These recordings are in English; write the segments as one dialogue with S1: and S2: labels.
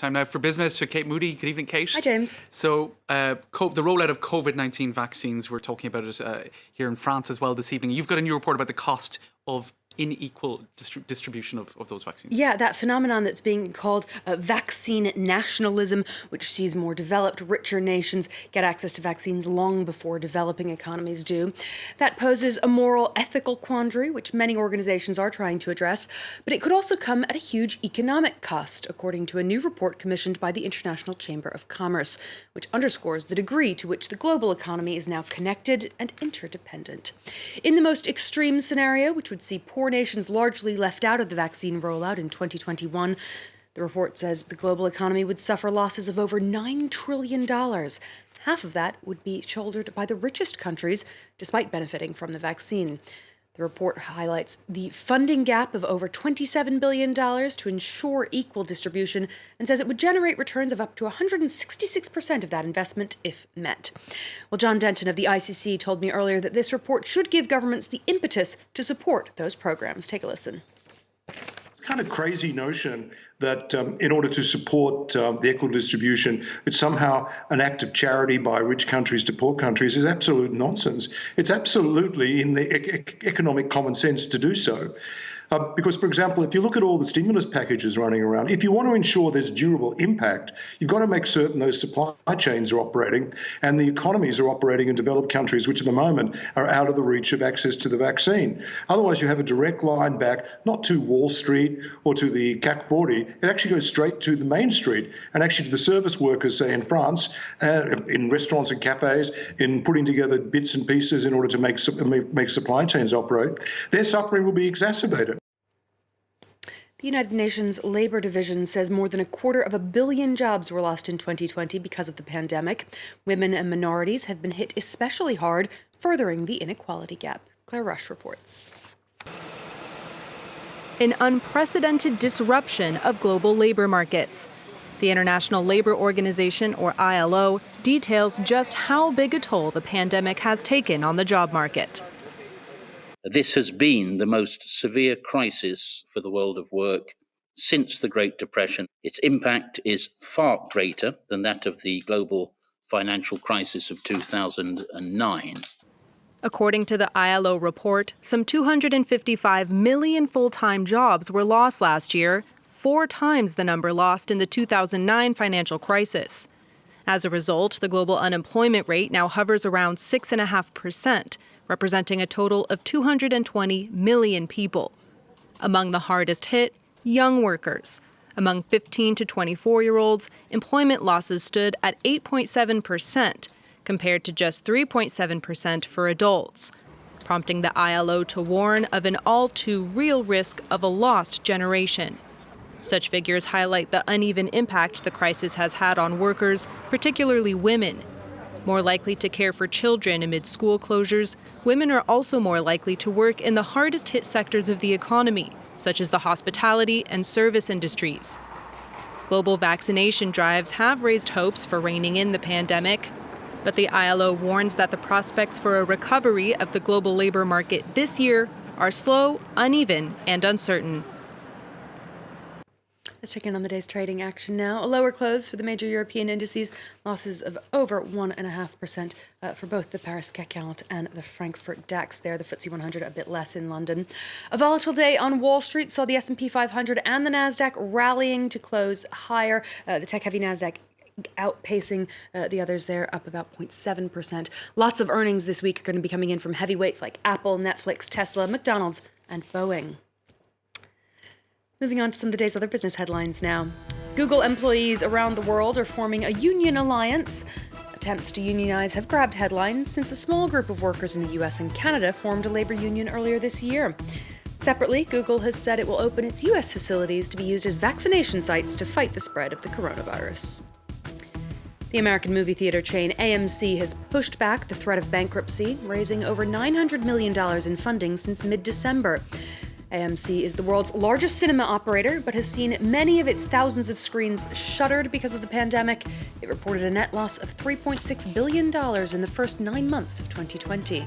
S1: Time now for business with Kate Moody. Good evening, Kate.
S2: Hi, James.
S1: So the rollout of COVID-19 vaccines, we're talking about it here in France as well this evening. You've got a new report about the cost of unequal distribution of those vaccines.
S2: Yeah, that phenomenon that's being called vaccine nationalism, which sees more developed, richer nations get access to vaccines long before developing economies do. That poses a moral, ethical quandary, which many organizations are trying to address, but it could also come at a huge economic cost, according to a new report commissioned by the International Chamber of Commerce, which underscores the degree to which the global economy is now connected and interdependent. In the most extreme scenario, which would see poor nations largely left out of the vaccine rollout in 2021. The report says the global economy would suffer losses of over $9 trillion. Half of that would be shouldered by the richest countries, despite benefiting from the vaccine. The report highlights the funding gap of over $27 billion to ensure equal distribution and says it would generate returns of up to 166% of that investment if met. Well, John Denton of the ICC told me earlier that this report should give governments the impetus to support those programs. Take a listen.
S3: Kind of crazy notion that in order to support the equal distribution, it's somehow an act of charity by rich countries to poor countries is absolute nonsense. It's absolutely in the economic common sense to do so. Because, for example, if you look at all the stimulus packages running around, if you want to ensure there's durable impact, you've got to make certain those supply chains are operating and the economies are operating in developed countries, which at the moment are out of the reach of access to the vaccine. Otherwise, you have a direct line back, not to Wall Street or to the CAC 40, it actually goes straight to the main street and actually to the service workers, say in France, in restaurants and cafes, in putting together bits and pieces in order to make supply chains operate. Their suffering will be exacerbated.
S2: The United Nations Labour Division says more than 250 million jobs were lost in 2020 because of the pandemic. Women and minorities have been hit especially hard, furthering the inequality gap. Claire Rush reports.
S4: An unprecedented disruption of global labor markets. The International Labour Organization, or ILO, details just how big a toll the pandemic has taken on the job market.
S5: This has been the most severe crisis for the world of work since the Great Depression. Its impact is far greater than that of the global financial crisis of 2009.
S4: According to the ILO report, some 255 million full-time jobs were lost last year, 4 times the number lost in the 2009 financial crisis. As a result, the global unemployment rate now hovers around 6.5%, representing a total of 220 million people. Among the hardest hit, young workers. Among 15 to 24-year-olds, employment losses stood at 8.7%, compared to just 3.7% for adults, prompting the ILO to warn of an all-too-real risk of a lost generation. Such figures highlight the uneven impact the crisis has had on workers, particularly women. More likely to care for children amid school closures, women are also more likely to work in the hardest hit sectors of the economy, such as the hospitality and service industries. Global vaccination drives have raised hopes for reining in the pandemic, but the ILO warns that the prospects for a recovery of the global labor market this year are slow, uneven, and uncertain.
S2: Let's check in on the day's trading action now. A lower close for the major European indices, losses of over 1.5% for both the Paris CAC 40 and the Frankfurt DAX there. The FTSE 100 a bit less in London. A volatile day on Wall Street saw the S&P 500 and the Nasdaq rallying to close higher. The tech-heavy Nasdaq outpacing the others there, up about 0.7%. Lots of earnings this week are going to be coming in from heavyweights like Apple, Netflix, Tesla, McDonald's, and Boeing. Moving on to some of the day's other business headlines now. Google employees around the world are forming a union alliance. Attempts to unionize have grabbed headlines since a small group of workers in the US and Canada formed a labor union earlier this year. Separately, Google has said it will open its US facilities to be used as vaccination sites to fight the spread of the coronavirus. The American movie theater chain AMC has pushed back the threat of bankruptcy, raising over $900 million in funding since mid-December. AMC is the world's largest cinema operator, but has seen many of its thousands of screens shuttered because of the pandemic. It reported a net loss of $3.6 billion in the first 9 months of 2020.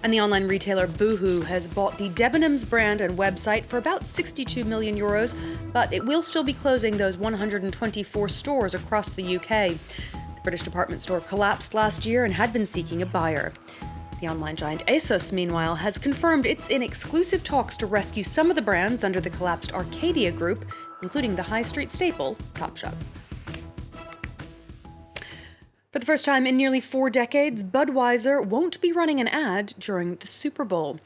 S2: And the online retailer Boohoo has bought the Debenhams brand and website for about 62 million euros, but it will still be closing those 124 stores across the UK. The British department store collapsed last year and had been seeking a buyer. The online giant ASOS, meanwhile, has confirmed it's in exclusive talks to rescue some of the brands under the collapsed Arcadia Group, including the high street staple Topshop. For the first time in nearly 4 decades, Budweiser won't be running an ad during the Super Bowl.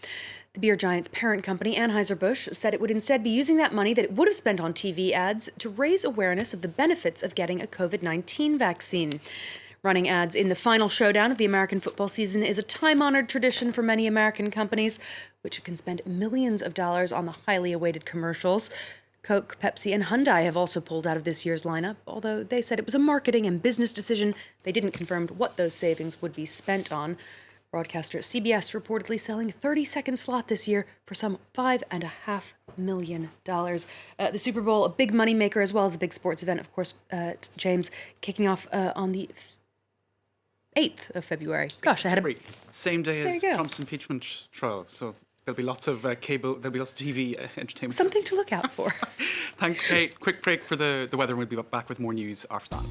S2: The beer giant's parent company, Anheuser-Busch, said it would instead be using that money that it would have spent on TV ads to raise awareness of the benefits of getting a COVID-19 vaccine. Running ads in the final showdown of the American football season is a time-honored tradition for many American companies, which can spend millions of dollars on the highly awaited commercials. Coke, Pepsi, and Hyundai have also pulled out of this year's lineup, although they said it was a marketing and business decision. They didn't confirm what those savings would be spent on. Broadcaster CBS reportedly selling a 30-second slot this year for some $5.5 million. The Super Bowl, a big moneymaker as well as a big sports event, of course, James, kicking off on the 8th of February. Gosh, I had a...
S1: Same day
S2: There
S1: as
S2: you go.
S1: Trump's impeachment trial, so there'll be lots of cable, there'll be lots of TV entertainment.
S2: Something to look out for.
S1: Thanks, Kate. Quick break for the weather, and we'll be back with more news after that.